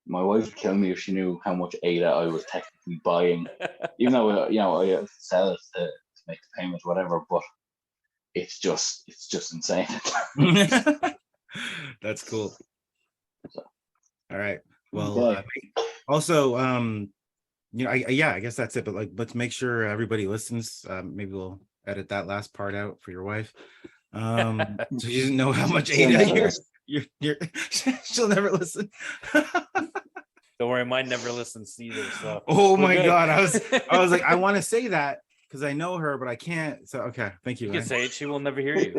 my wife would kill me if she knew how much ADA I was technically buying, even though I sell it to make the payment, whatever. But it's just insane. That's cool. So, all right. Well, okay. also, I guess that's it. But like, let's make sure everybody listens. Maybe we'll edit that last part out for your wife. So she doesn't know how much ADA you're she'll never listen. Don't worry, mine never listens either. So oh my god, I was like, I want to say that because I know her, but I can't. So okay, thank you. You can say it, she will never hear you.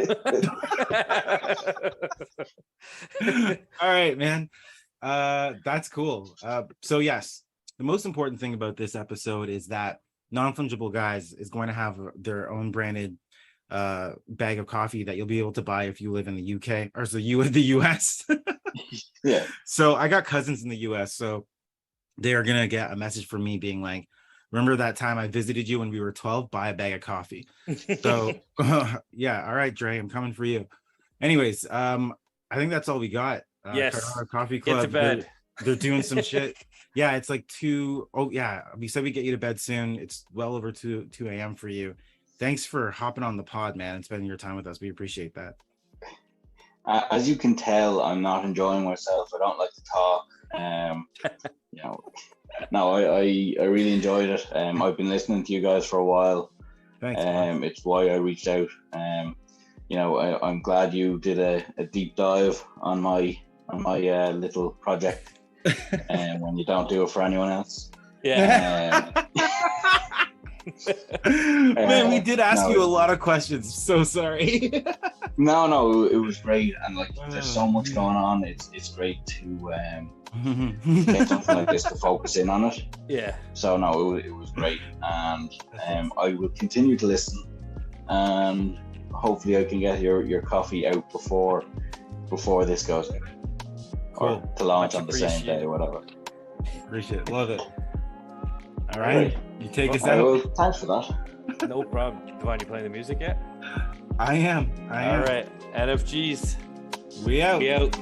All right, man. That's cool. So yes, the most important thing about this episode is that Non-Fungible Guys is going to have their own branded bag of coffee that you'll be able to buy if you live in the UK or the US. Yeah. So I got cousins in the US, so they are gonna get a message from me being like, remember that time I visited you when we were 12? Buy a bag of coffee. So yeah, all right, Dre, I'm coming for you. Anyways, I think that's all we got. Yes. Cardano Coffee Club. Get to bed. They're doing some shit. Yeah, it's like 2. Oh yeah, we said we get you to bed soon. It's well over 2 a.m. for you. Thanks for hopping on the pod, man, and spending your time with us. We appreciate that. As you can tell, I'm not enjoying myself. I don't like to talk. No, I really enjoyed it. I've been listening to you guys for a while. Thanks. It's why I reached out. I'm glad you did a deep dive on my little project, when you don't do it for anyone else. Yeah. Man, we did ask you a lot of questions. So sorry. No, it was great, and like there's so much going on. It's great to get something like this to focus in on it. Yeah. So no, it was great, and I will continue to listen, and hopefully I can get your coffee out before this goes out, or to launch on the same day, or whatever. Appreciate it. Love it. All right. You take us out. Well, thanks for that. No problem. Devon, you playing the music yet? I am. All right. NFGs. We out. We out.